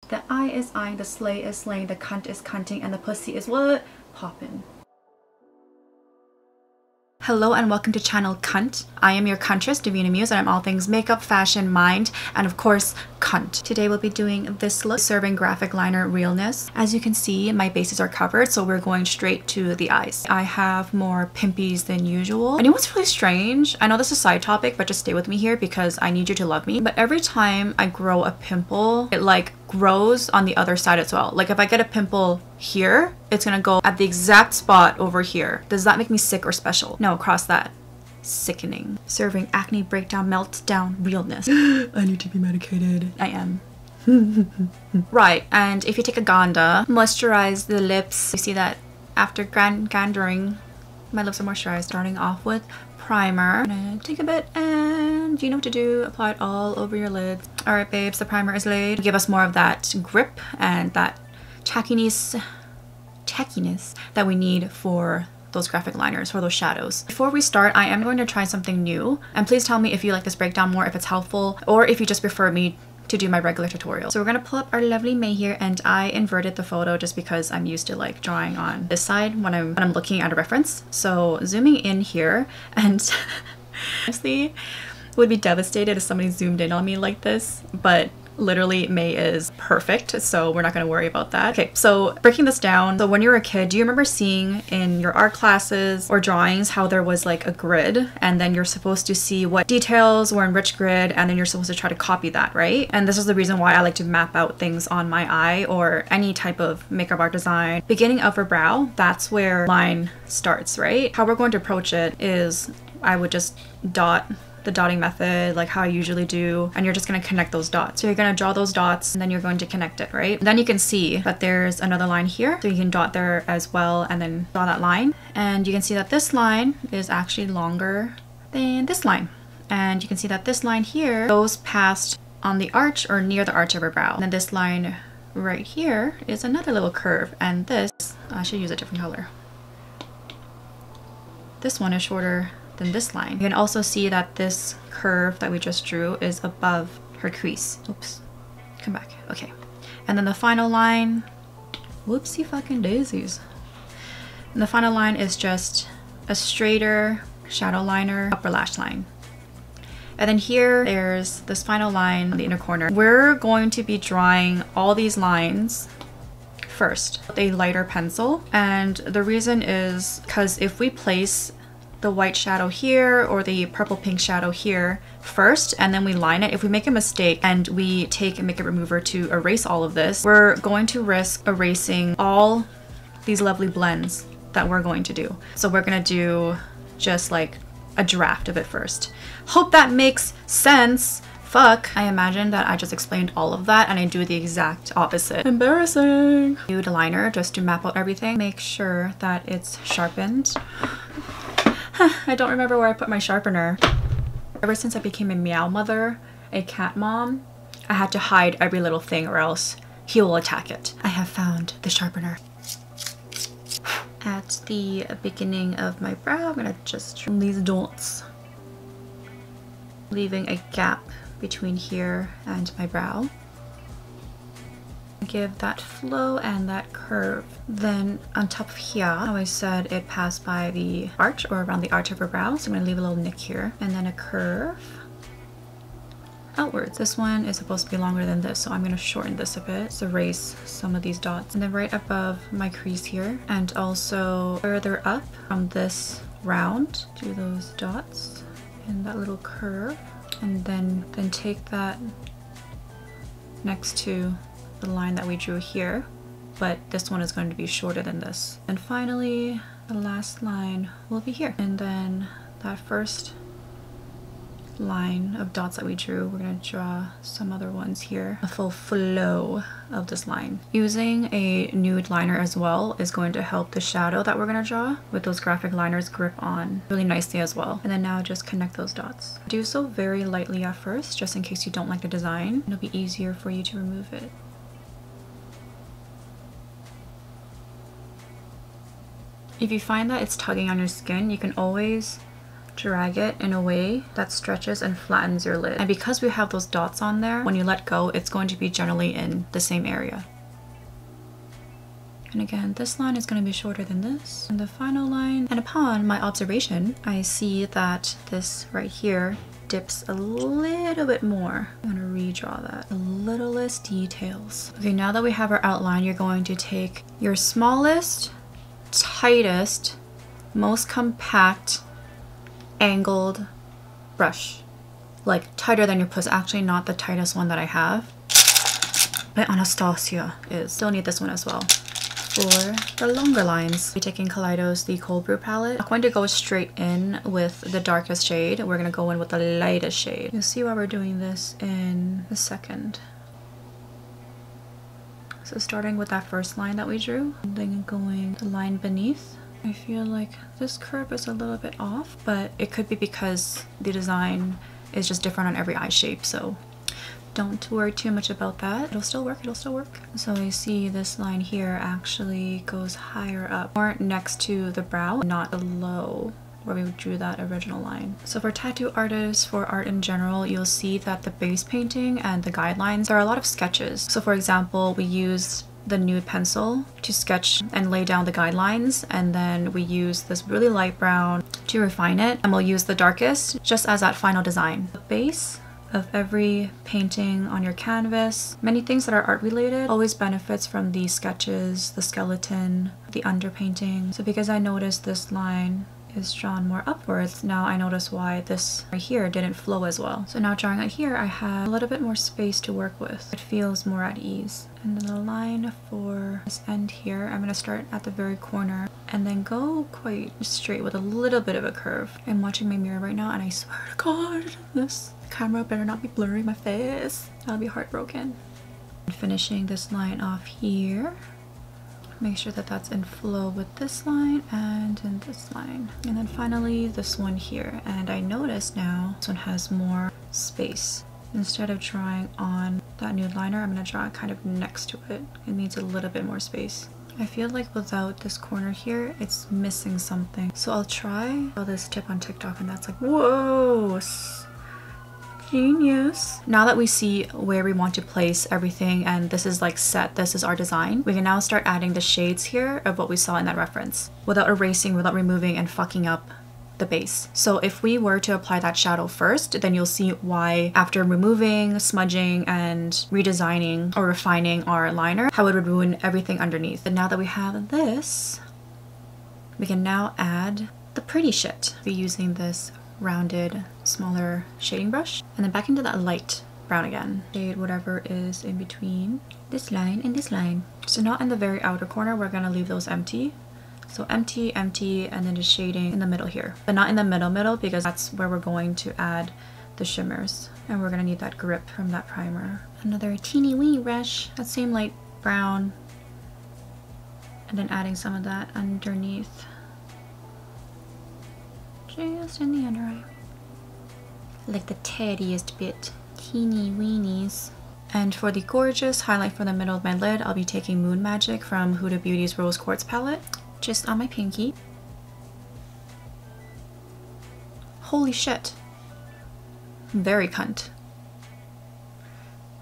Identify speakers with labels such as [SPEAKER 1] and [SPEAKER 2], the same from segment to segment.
[SPEAKER 1] The I is eyeing, the slay is slaying, the cunt is cunting, and the pussy is what? Poppin'. Hello and welcome to channel Cunt. I am your cuntress, Davina Muse, and I'm all things makeup, fashion, mind, and of course, cunt. Today we'll be doing this look, serving graphic liner realness. As you can see, my bases are covered, so we're going straight to the eyes. I have more pimpies than usual. And you know what's really strange? I know this is a side topic, but just stay with me here because I need you to love me. But every time I grow a pimple, it like grows on the other side as well. Like if I get a pimple here, it's gonna go at the exact spot over here. Does that make me sick or special? No, cross that. Sickening. Serving acne breakdown, meltdown, realness. I need to be medicated. I am. Right, and if you take a Ganda, moisturize the lips. You see that after gandering, my lips are moisturized. Starting off with primer. I'm gonna take a bit and you know what to do. Apply it all over your lids. Alright babes, the primer is laid. Give us more of that grip and that tackiness that we need for those graphic liners, for those shadows. Before we start, I am going to try something new, and please tell me if you like this breakdown more, if it's helpful, or if you just prefer me to do my regular tutorial. So we're gonna pull up our lovely May here, and I inverted the photo just because I'm used to like drawing on this side when I'm looking at a reference. So zooming in here, and honestly would be devastated if somebody zoomed in on me like this, but literally May is perfect, so we're not going to worry about that. Okay, so breaking this down, so when you were a kid, do you remember seeing in your art classes or drawings how there was like a grid, and then you're supposed to see what details were in which grid, and then you're supposed to try to copy that, right? And this is the reason why I like to map out things on my eye or any type of makeup art design. Beginning of her brow, that's where line starts, right? How we're going to approach it is I would just dot the dotting method like how I usually do, and you're just going to connect those dots. So you're going to draw those dots and then you're going to connect it, right? Then you can see that there's another line here, so you can dot there as well and then draw that line, and you can see that this line is actually longer than this line, and you can see that this line here goes past on the arch or near the arch of her brow, and then this line right here is another little curve, and this, I should use a different color, this one is shorter than this line. You can also see that this curve that we just drew is above her crease. Oops, come back, okay. And then the final line, whoopsie fucking daisies. And the final line is just a straighter shadow liner, upper lash line. And then here, there's this final line on the inner corner. We're going to be drawing all these lines first with a lighter pencil. And the reason is because if we place the white shadow here or the purple pink shadow here first and then we line it, if we make a mistake and we take a makeup remover to erase all of this, we're going to risk erasing all these lovely blends that we're going to do. So we're gonna do just like a draft of it first. Hope that makes sense. Fuck. I imagine that I just explained all of that and I do the exact opposite. Embarrassing. Use a liner just to map out everything. Make sure that it's sharpened. I don't remember where I put my sharpener. Ever since I became a meow mother, a cat mom, I had to hide every little thing or else he will attack it. I have found the sharpener. At the beginning of my brow, I'm gonna just trim these dots, leaving a gap between here and my brow. Give that flow and that curve. Then on top of here, how I said it passed by the arch or around the arch of her brow, so I'm gonna leave a little nick here and then a curve outwards. This one is supposed to be longer than this, so I'm gonna shorten this a bit to erase some of these dots. And then right above my crease here, and also further up from this round, do those dots and that little curve, and then take that next to the line that we drew here, but this one is going to be shorter than this. And finally, the last line will be here. And then that first line of dots that we drew, we're going to draw some other ones here. A full flow of this line. Using a nude liner as well is going to help the shadow that we're going to draw with those graphic liners grip on really nicely as well. And then now just connect those dots. Do so very lightly at first, just in case you don't like the design. It'll be easier for you to remove it. If you find that it's tugging on your skin, you can always drag it in a way that stretches and flattens your lid. And because we have those dots on there, when you let go, it's going to be generally in the same area. And again, this line is going to be shorter than this. And the final line, and upon my observation, I see that this right here dips a little bit more. I'm going to redraw that. The littlest details. Okay, now that we have our outline, you're going to take your smallest, tightest, most compact, angled brush. Like tighter than your puss. Actually not the tightest one that I have. But Anastasia is. Still need this one as well. For the longer lines, we're taking Kaleidos, the Cold Brew palette. I'm going to go straight in with the darkest shade. We're going to go in with the lightest shade. You'll see why we're doing this in a second. So starting with that first line that we drew, and then going the line beneath. I feel like this curve is a little bit off, but it could be because the design is just different on every eye shape, so don't worry too much about that. It'll still work, it'll still work. So you see this line here actually goes higher up, more next to the brow, not below where we drew that original line. So for tattoo artists, for art in general, you'll see that the base painting and the guidelines, there are a lot of sketches. So for example, we used the nude pencil to sketch and lay down the guidelines, and then we use this really light brown to refine it, and we'll use the darkest just as that final design. The base of every painting on your canvas, many things that are art related, always benefits from the sketches, the skeleton, the underpainting. So because I noticed this line is drawn more upwards, now I notice why this right here didn't flow as well. So now drawing it here, I have a little bit more space to work with. It feels more at ease. And then the line for this end here, I'm going to start at the very corner and then go quite straight with a little bit of a curve. I'm watching my mirror right now and I swear to God, this camera better not be blurring my face. I'll be heartbroken. Finishing this line off here. Make sure that that's in flow with this line and in this line. And then finally this one here. And I notice now this one has more space. Instead of drawing on that nude liner, I'm going to draw it kind of next to it. It needs a little bit more space. I feel like without this corner here, it's missing something. So I'll try this tip on TikTok and that's like, whoa, genius. Now that we see where we want to place everything and this is like set, this is our design, we can now start adding the shades here of what we saw in that reference without erasing, without removing and fucking up the base. So if we were to apply that shadow first, then you'll see why after removing, smudging and redesigning or refining our liner, how it would ruin everything underneath. But now that we have this, we can now add the pretty shit. We're using this rounded, smaller shading brush and then back into that light brown again. Shade whatever is in between this line and this line. So not in the very outer corner, we're gonna leave those empty. So empty, empty, and then just shading in the middle here. But not in the middle because that's where we're going to add the shimmers. And we're gonna need that grip from that primer. Another teeny weeny brush, that same light brown. And then adding some of that underneath. Just in the under eye. Like the teddiest bit. Teeny weenies. And for the gorgeous highlight for the middle of my lid, I'll be taking Moon Magic from Huda Beauty's Rose Quartz palette. Just on my pinky. Holy shit. Very cunt.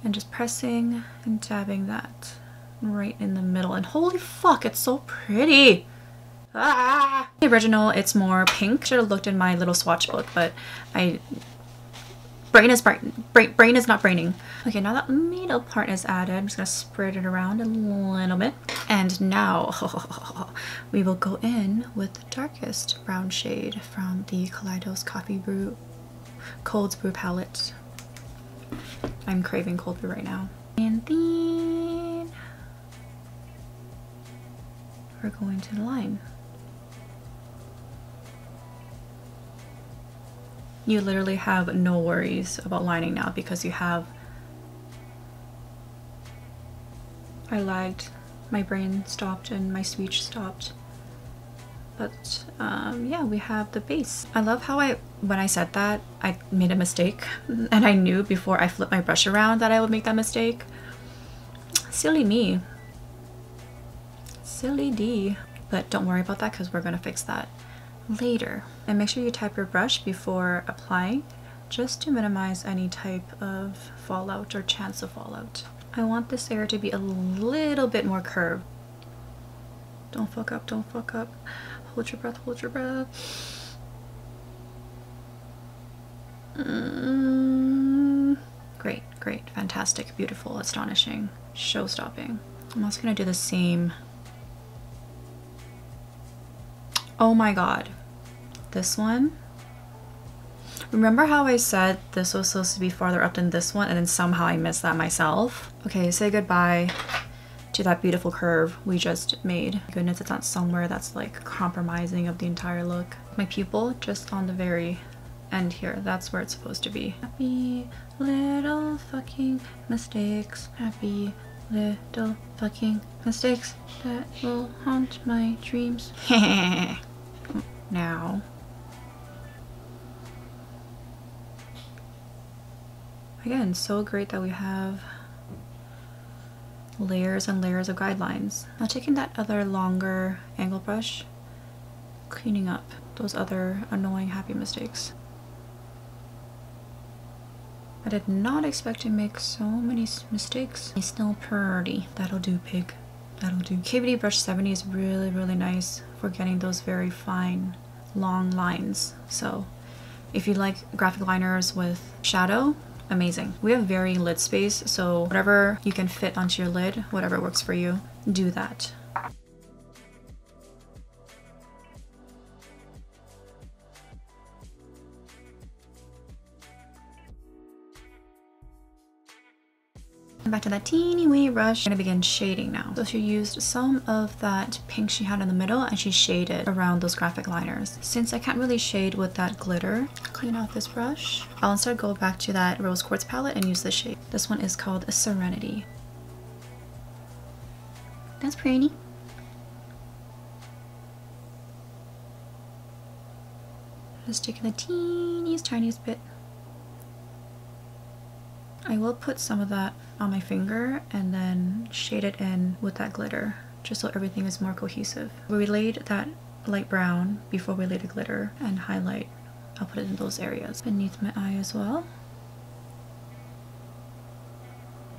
[SPEAKER 1] And just pressing and dabbing that right in the middle. And holy fuck, it's so pretty. Ah! The original, it's more pink. Should have looked in my little swatch book, but brain is not braining. Okay, now that middle part is added, I'm just gonna spread it around a little bit. And now we will go in with the darkest brown shade from the Kaleidos Cold Brew palette. I'm craving cold brew right now. And then we're going to the line. You literally have no worries about lining now because you have... I lagged. My brain stopped and my speech stopped. But yeah, we have the base. I love how when I said that, I made a mistake. And I knew before I flipped my brush around that I would make that mistake. Silly me. Silly D. But don't worry about that because we're going to fix that later. And make sure you tap your brush before applying, just to minimize any type of fallout or chance of fallout. I want this area to be a little bit more curved. Don't fuck up, don't fuck up. Hold your breath, hold your breath. Great, great, fantastic, beautiful, astonishing, show-stopping. I'm also gonna do the same. Oh my god. This one. Remember how I said this was supposed to be farther up than this one and then somehow I missed that myself? Okay, say goodbye to that beautiful curve we just made. Goodness, it's not somewhere that's like compromising of the entire look. My pupil just on the very end here, that's where it's supposed to be. Happy little fucking mistakes. Happy little fucking mistakes that will haunt my dreams. Now. Again, so great that we have layers and layers of guidelines. Now taking that other longer angle brush, cleaning up those other annoying happy mistakes. I did not expect to make so many mistakes. It's still pretty. That'll do, pig. That'll do. KVD brush 70 is really, really nice for getting those very fine, long lines. So if you like graphic liners with shadow, amazing. We have varying lid space, so whatever you can fit onto your lid, whatever works for you, do that. Back to that teeny wee brush. I'm gonna begin shading now. So she used some of that pink she had in the middle and she shaded around those graphic liners. Since I can't really shade with that glitter, clean off this brush. I'll instead go back to that rose quartz palette and use this shade. This one is called Serenity. That's pretty. Just taking the teeniest, tiniest bit. I will put some of that on my finger and then shade it in with that glitter, just so everything is more cohesive. We laid that light brown before we laid the glitter and highlight. I'll put it in those areas. Beneath my eye as well.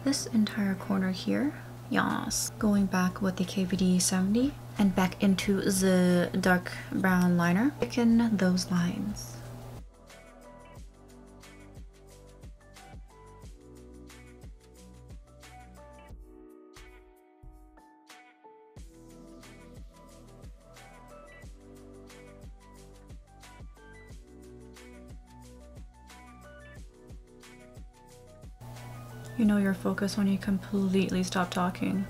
[SPEAKER 1] This entire corner here, yes. Going back with the KVD 70 and back into the dark brown liner. Thicken those lines. You know you're focused when you completely stop talking.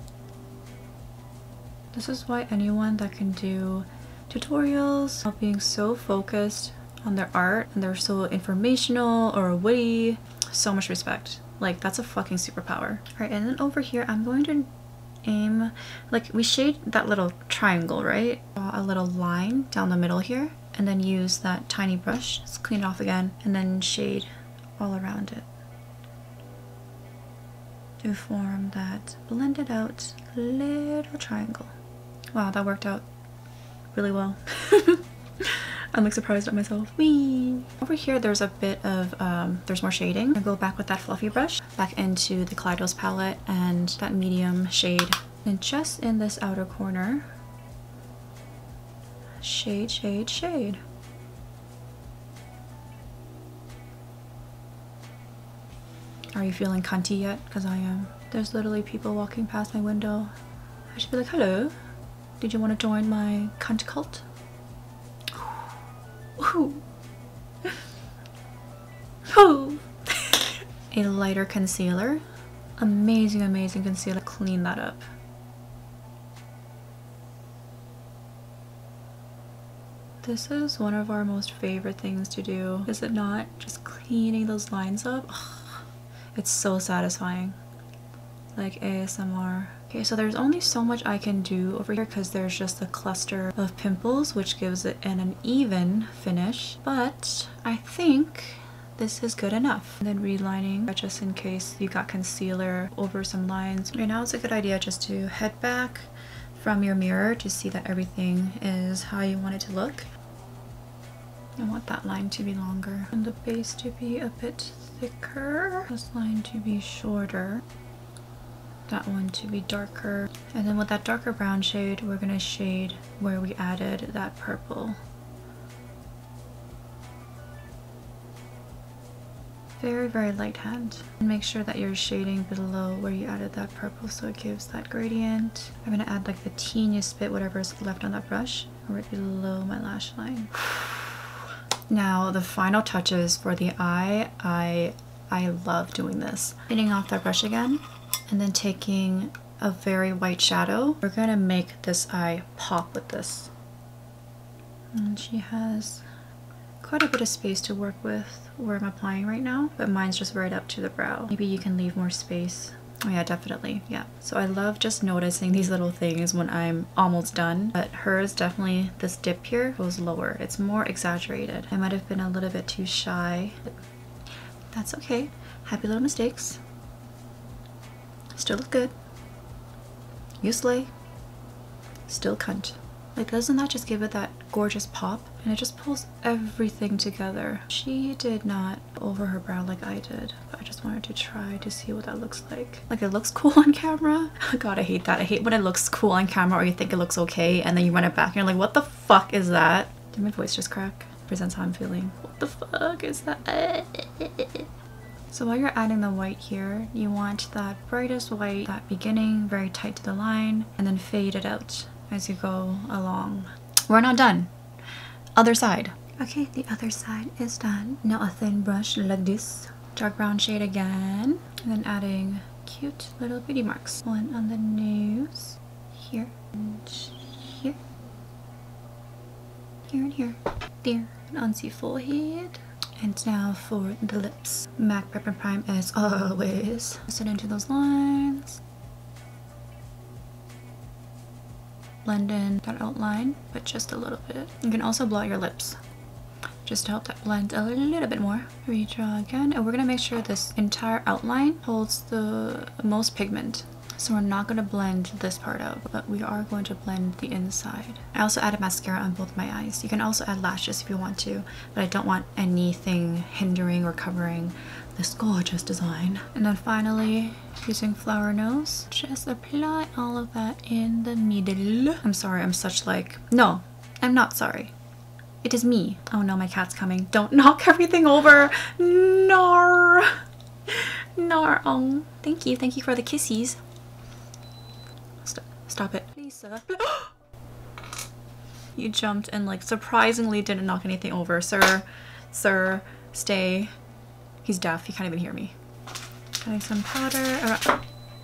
[SPEAKER 1] This is why anyone that can do tutorials while being so focused on their art and they're so informational or witty, so much respect. Like, that's a fucking superpower. Alright, and then over here I'm going to aim, like, we shade that little triangle, right? Draw a little line down the middle here and then use that tiny brush, just clean it off again, and then shade all around it to form that blended out little triangle. Wow, that worked out really well. I'm like surprised at myself. Whee! Over here there's a bit of, there's more shading. I'll go back with that fluffy brush, back into the Kaleidos palette and that medium shade. And just in this outer corner, shade, shade, shade. Are you feeling cunty yet? Because I am. There's literally people walking past my window. I should be like, hello, did you want to join my cunt cult? Ooh. Ooh. A lighter concealer. Amazing, amazing concealer. Clean that up. This is one of our most favorite things to do, is it not? Just cleaning those lines up. It's so satisfying, like ASMR. Okay, so there's only so much I can do over here because there's just a cluster of pimples, which gives it an uneven finish, but I think this is good enough. And then relining, just in case you got concealer over some lines. Right now it's a good idea just to head back from your mirror to see that everything is how you want it to look. I want that line to be longer and the base to be a bit thicker. This line to be shorter. That one to be darker. And then with that darker brown shade, we're gonna shade where we added that purple. Very, very light hand. And make sure that you're shading below where you added that purple so it gives that gradient. I'm gonna add like the teeniest bit, whatever's left on that brush, right below my lash line. Now the final touches for the eye. I love doing this. Cleaning off that brush again and then taking a very white shadow. We're gonna make this eye pop with this. And she has quite a bit of space to work with where I'm applying right now, but mine's just right up to the brow. Maybe you can leave more space. Oh yeah, definitely, yeah. So I love just noticing these little things when I'm almost done, but hers definitely, this dip here goes lower. It's more exaggerated. I might have been a little bit too shy, but that's okay. Happy little mistakes. Still look good. You slay. Still cunt. Like, doesn't that just give it that gorgeous pop? And it just pulls everything together. She did not over her brow like I did. I just wanted to try to see what that looks like. Like, it looks cool on camera. God, I hate that. I hate when it looks cool on camera or you think it looks okay and then you run it back and you're like, what the fuck is that? Did my voice just crack? Presents how I'm feeling. What the fuck is that? So while you're adding the white here, you want that brightest white, that beginning, very tight to the line, and then fade it out as you go along. We're not done. Other side. Okay, the other side is done. Now a thin brush like this. Dark brown shade again. And then adding cute little beauty marks. One on the nose. Here. And here. Here and here. There. And on the forehead. And now for the lips. MAC Prep and Prime as always. Set into those lines. Blend in that outline, but just a little bit. You can also blot your lips just to help that blend a little bit more. Redraw again, and we're gonna make sure this entire outline holds the most pigment. So we're not gonna blend this part out, but we are going to blend the inside. I also added mascara on both my eyes. You can also add lashes if you want to, but I don't want anything hindering or covering this gorgeous design. And then finally, using flower nose, just apply all of that in the middle. I'm sorry, I'm such like, no, I'm not sorry. It is me. Oh no, my cat's coming. Don't knock everything over. Nar. Nar. Oh, thank you for the kissies. Stop it. Please, sir. You jumped and like surprisingly didn't knock anything over. Sir, stay. He's deaf, he can't even hear me. Adding some powder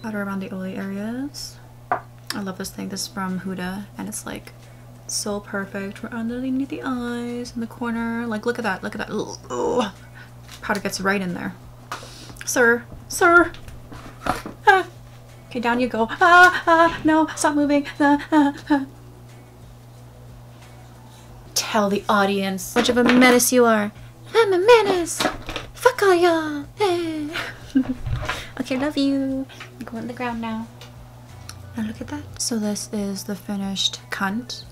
[SPEAKER 1] around the oily areas. I love this thing. This is from Huda and it's like so perfect. We're underneath the eyes in the corner. Like, look at that, look at that. Ugh. Powder gets right in there. Sir. Ah. Okay, down you go. No, stop moving. Tell the audience how much of a menace you are. I'm a menace. Fuck all y'all. Okay, love you. I'm going on the ground now. Now look at that. So this is the finished cunt.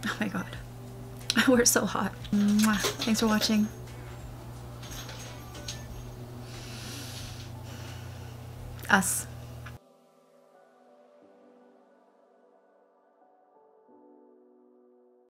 [SPEAKER 1] Oh my god. We're so hot. Mwah. Thanks for watching. Us.